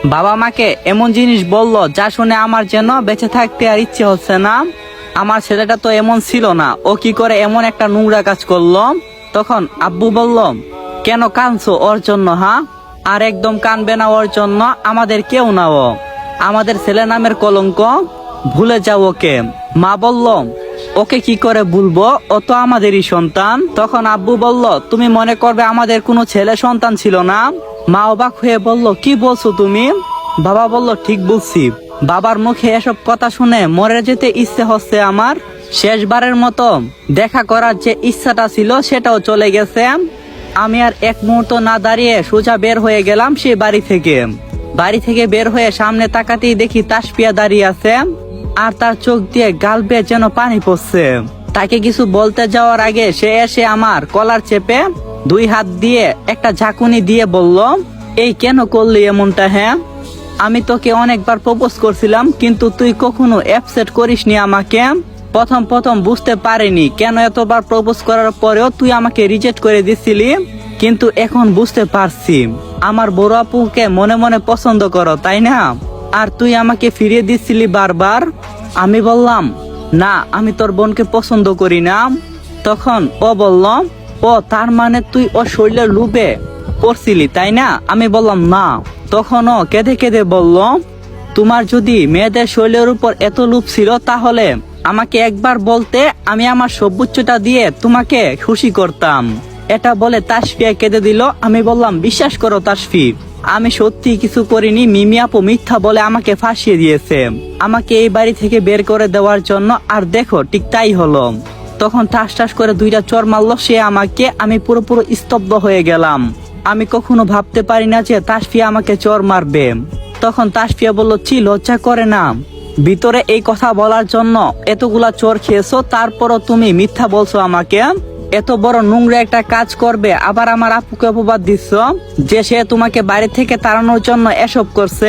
বাবা মাকে এমন জিনিস বলল যা শুনে আমার যেন বেঁচে থাকতে আর ইচ্ছে হচ্ছে না। আমার ছেলেটা তো এমন ছিল না, ও কি করে এমন একটা নোংরা কাজ করলো। তখন আব্বু বলল, কেন কাঁদছো ওর জন্য? হ্যাঁ, আর একদম কানবে না ওর জন্য, আমাদের কেউ না ও, আমাদের ছেলে নামের কলঙ্ক, ভুলে যাও ওকে। মা বলল, ওকে কি করে ভুলবো, ও তো আমাদেরই সন্তান। তখন আব্বু বলল, তুমি মনে করবে আমাদের কোনো ছেলে সন্তান ছিল না? মা অবাক হয়ে বলল, কি বলছো তুমি? বাবা বলল, ঠিক বলছি। বাবার মুখে এসব কথা শুনে মরে যেতে ইচ্ছে হচ্ছে আমার। শেষবারের মতো দেখা করার যে ইচ্ছাটা ছিল সেটাও চলে গেছে। আমি আর এক মুহূর্ত না দাঁড়িয়ে সোজা বের হয়ে গেলাম সেই বাড়ি থেকে। বাড়ি থেকে বের হয়ে সামনে তাকাতেই দেখি তাসফিয়া দাঁড়িয়ে আছে, আর তার চোখ দিয়ে গাল বেয়ে যেন পানি পড়ছে। তাকে কিছু বলতে যাওয়ার আগে সে এসে আমার কলার চেপে 2 হাত দিয়ে একটা ঝাঁকুনি দিয়ে বলল, এই কেন করলি এমনটা? হ্যাঁ, আমি তোকে অনেকবার প্রপোজ করছিলাম, কিন্তু তুই কখনো অ্যাকসেপ্ট করিসনি আমাকে। প্রথম বুঝতে পারিনি কেন এতবার প্রপোজ করার পরেও তুই আমাকে রিজেক্ট করে দিছিলি, কিন্তু এখন বুঝতে পারছি আমার বড় আপুকে মনে মনে পছন্দ করো, তাই না? আর তুই আমাকে ফিরিয়ে দিছিলি বারবার। আমি বললাম, না, আমি তোর বোনকে পছন্দ করি না। তখন ও বলল, ও তার মানে তুই ও শরীরের লোভে পড়ছিলি, তাই না? আমি বললাম, না। তখন ও কেঁদে কেঁদে বলল, তোমার যদি মেয়েদের শরীরের উপর এত লোভ ছিল তাহলে আমাকে একবার বলতে, আমি আমার সর্বোচ্চটা দিয়ে তোমাকে খুশি করতাম। এটা বলে তাসফিয়া কেঁদে দিল। আমি বললাম, বিশ্বাস করো তাসফি, আমি সত্যি কিছু করিনি। মিমি আপু মিথ্যা বলে আমাকে ফাঁসিয়ে দিয়েছে, আমাকে এই বাড়ি থেকে বের করে দেওয়ার জন্য। আর দেখো ঠিক তাই হলো। তখন ঠাস ঠাস করে 2টা চড় মারলো সে আমাকে। আমি পুরোপুরি স্তব্ধ হয়ে গেলাম। আমি কখনো ভাবতে পারি না যে তাসফিয়া আমাকে চড় মারবে। তখন তাসফিয়া বলল, ছি, লজ্জা করে না ভিতরে এই কথা বলার জন্য? এতগুলা চোর খেয়েছো, তারপরও তুমি মিথ্যা বলছো আমাকে। এত বড় নোংরা একটা কাজ করবে, আবার আমার আপুকে অপবাদ দিচ্ছ যে সে তোমাকে বাড়ি থেকে তাড়ানোর জন্য এসব করছে।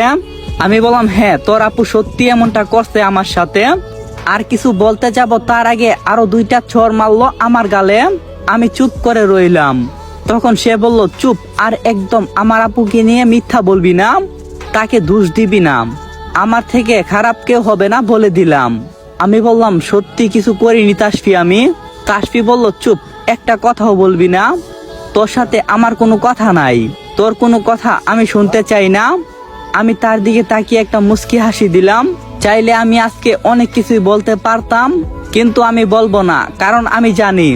আমি বললাম, হ্যাঁ, তোর আপু সত্যি এমনটা করছে আমার সাথে। আর কিছু বলতে যাব তার আগে আরো 2টা চড় মারলো আমার গালে। আমি চুপ করে রইলাম। তখন সে বলল, চুপ, আর একদম আমার আপুকে নিয়ে মিথ্যা বলবি না, তাকে দোষ দিবি না, আমার থেকে খারাপ কেউ হবে না বলে দিলাম। আমি বললাম, সত্যি কিছু করিনি তাসফি আমি। তাসফি বলল, চুপ, একটা কথাও বলবি না, তোর সাথে আমার কোনো কথা নাই, তোর কোনো কথা আমি শুনতে চাই না। আমি তার দিকে তাকিয়ে একটা মুচকি হাসি দিলাম। চাইলে আমি আজকে অনেক কিছুই বলতে পারতাম, কিন্তু আমি বলবো না, কারণ আমি জানি